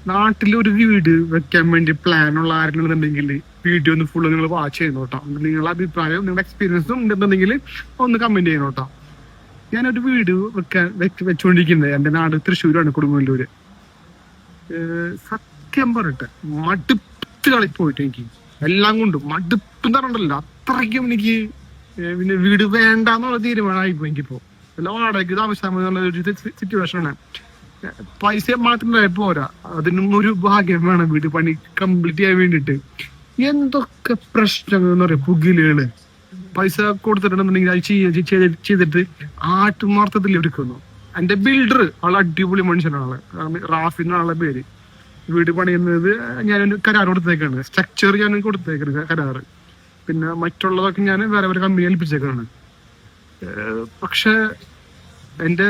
നാട്ടിലൊരു വീട് വെക്കാൻ വേണ്ടി പ്ലാൻ ഉള്ള ആരെന്നുണ്ടെങ്കിൽ വീഡിയോ ഒന്ന് ഫുള്ള് നിങ്ങൾ വാച്ച് ചെയ്യുന്നു കേട്ടോ. നിങ്ങളുടെ അഭിപ്രായം നിങ്ങളുടെ എക്സ്പീരിയൻസും ഉണ്ടെന്നുണ്ടെങ്കിൽ ഒന്ന് കമന്റ് ചെയ്യണം കേട്ടോ. ഞാനൊരു വീട് വെച്ചുകൊണ്ടിരിക്കുന്നത് എന്റെ നാട് തൃശ്ശൂരാണ്, കൊടുങ്ങല്ലൂര്. സത്യം പറയട്ടെ, മടുത്ത് കളിപ്പോയിട്ട് എനിക്ക് എല്ലാം കൊണ്ടും മടുപ്പ് എന്ന് പറഞ്ഞല്ലോ. അത്രയ്ക്കും എനിക്ക് പിന്നെ വീട് വേണ്ടെന്നുള്ള തീരുമാനമായിപ്പോ എനിക്കിപ്പോ. എല്ലാം വാടകയ്ക്ക് താമസിക്കാമെന്നുള്ള ഒരു സിറ്റുവേഷനാണ്. പൈസ മാത്രമേ പോരാ, അതിനും ഒരു ഭാഗ്യം വേണം വീട് പണി കംപ്ലീറ്റ് ചെയ്യാൻ വേണ്ടിട്ട്. എന്തൊക്കെ പ്രശ്നങ്ങൾ എന്ന് പറയാം. പുകിലുകള് പൈസ കൊടുത്തിട്ടുണ്ടെന്നുണ്ടെങ്കിൽ അത് ചെയ്തിട്ട് ആട്ടുമാർത്ഥത്തിൽ എടുക്കുന്നു. എന്റെ ബിൽഡർ ആൾ അടിപൊളി മനുഷ്യനാണ്, റാഫി എന്നാണ് പേര്. വീട് പണിയുന്നത് ഞാൻ കരാർ കൊടുത്തേക്കാണ്, സ്ട്രക്ചർ ഞാൻ കൊടുത്തേക്കാണ് കരാറ്. പിന്നെ മറ്റുള്ളതൊക്കെ ഞാൻ വേറെ വേറെ കമ്പനി ഏൽപ്പിച്ചേക്കാണ്. പക്ഷെ എന്റെ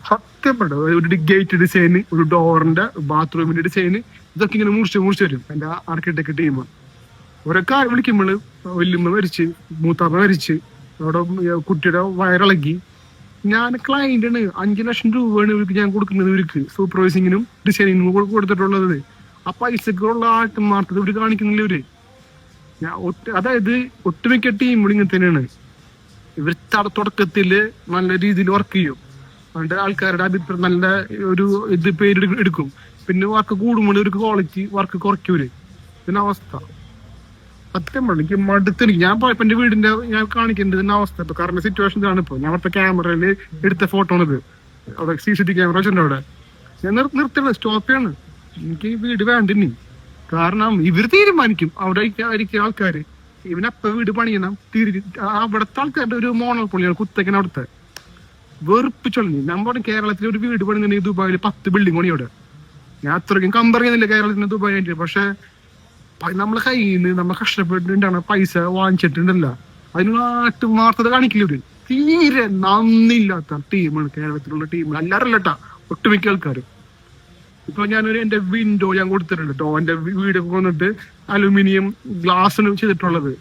സത്യപ്പെട്ട ഒരു ഗേറ്റ് ഡിസൈന്, ഒരു ഡോറിന്റെ ബാത്റൂമിന്റെ ഡിസൈന്, ഇതൊക്കെ ഇങ്ങനെ മുറിച്ച് വരും എന്റെ ആർക്കിടെക്ട് ടീം. ഓരോ കാര്യം വിളിക്കുമ്പോൾ വല്യമ്മ മരിച്ച്, മൂത്താമ്മ മരിച്ച്, അവിടെ കുട്ടിയുടെ വയറിളക്കി. ഞാൻ ക്ലയന്റാണ്, 5 ലക്ഷം രൂപയാണ് ഇവർക്ക് ഞാൻ കൊടുക്കുന്നത്. ഇവർക്ക് സൂപ്പർവൈസിങ്ങിനും ഡിസൈനിങ്ങും കൊടുത്തിട്ടുള്ളത്. ആ പൈസക്കുള്ള ആട്ടുമാർക്കത് ഇവര് കാണിക്കുന്നില്ല. ഇവര് അതായത് ഒട്ടുമിക്ക ടീമുകൾ ഇങ്ങനെ തന്നെയാണ്. ഇവർ തുടക്കത്തില് നല്ല രീതിയിൽ വർക്ക് ചെയ്യും, അതുകൊണ്ട് ആൾക്കാരുടെ അഭിപ്രായം നല്ല ഒരു പേര് എടുക്കും. പിന്നെ വർക്ക് കൂടുമ്പോൾ ഇവർക്ക് ക്വാളിറ്റി വർക്ക് കുറയ്ക്കൂര്. ഇതിന്റെ അവസ്ഥ സത്യം പറഞ്ഞു എനിക്ക് മടുത്തെനിക്ക്. ഞാൻ പോയപ്പോ എന്റെ വീടിന്റെ ഞാൻ കാണിക്കേണ്ടതിന്റെ അവസ്ഥ ഇപ്പൊ കറണ്ട് സിറ്റുവേഷൻ ആണ്. ഇപ്പൊ ഞാൻ അവിടുത്തെ ക്യാമറയില് എടുത്ത ഫോട്ടോ ആണിത്. അവിടെ CCTV ക്യാമറ വെച്ചിട്ടുണ്ട് അവിടെ. ഞാൻ നിർത്തണം, സ്റ്റോപ്പ് ചെയ്യാണ്. എനിക്ക് വീട് വേണ്ടിനി. കാരണം ഇവര് തീരുമാനിക്കും അവിടെ ആയിരിക്കും ആൾക്കാര്. ഇവനപ്പ വീട് പണിയണം അവിടുത്തെ ആൾക്കാരുടെ ഒരു മോണൽ പൊളിയാണ് കുത്തക്കൻ. അവിടുത്തെ വെറുപ്പിച്ചൊള്ളി. നമ്മുടെ കേരളത്തിൽ ഒരു വീട് പണിയുന്നുണ്ടെങ്കിൽ ദുബായിൽ 10 ബിൽഡിംഗ് പണി അവിടെ. ഞാൻ അത്രയ്ക്കും കമ്പയർ ചെയ്യുന്നില്ല കേരളത്തിന് ദുബായി. പക്ഷെ നമ്മളെ കയ്യിൽ നിന്ന് നമ്മൾ കഷ്ടപ്പെട്ടിട്ടാണ് പൈസ വാങ്ങിച്ചിട്ടുണ്ടല്ലോ. അതിനുള്ള ആട്ടുമാർത്ഥത കാണിക്കില്ല. ഒരു തീരെ നന്ദിയില്ലാത്ത ടീമാണ് കേരളത്തിലുള്ള ടീം. എല്ലാവരും അല്ലട്ടാ, ഒട്ടുമിക്ക ആൾക്കാരും. ഇപ്പൊ ഞാനൊരു എന്റെ വിൻഡോ ഞാൻ കൊടുത്തിട്ടുണ്ട് കേട്ടോ. എന്റെ വീടൊക്കെ വന്നിട്ട് അലുമിനിയം ഗ്ലാസ് ചെയ്തിട്ടുള്ളത്.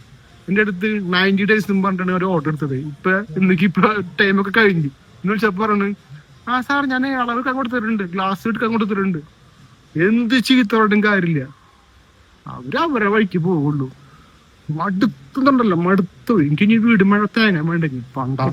എന്റെ അടുത്ത് 90 days പറഞ്ഞിട്ടാണ് ഒരു ഓർഡർ എടുത്തത്. ഇപ്പൊ ടൈമൊക്കെ കഴിഞ്ഞു. എന്ന് വെച്ചാൽ പറഞ്ഞു, ആ സാർ ഞാൻ അളവെടുക്കാൻ കൊടുത്തിട്ടുണ്ട്, ഗ്ലാസ് എടുക്കാൻ കൊടുത്തിട്ടുണ്ട്. എന്ത് ചീത്തോട്ടും കാര്യമില്ല, അവരെ വഴിക്ക് പോവുള്ളൂ. മടുത്തുണ്ടല്ലോ, മടുത്തു. എനിക്ക് ഇനി വീട് മഴ തേങ്ങ വേണ്ടെങ്കിൽ പണ്ടാ.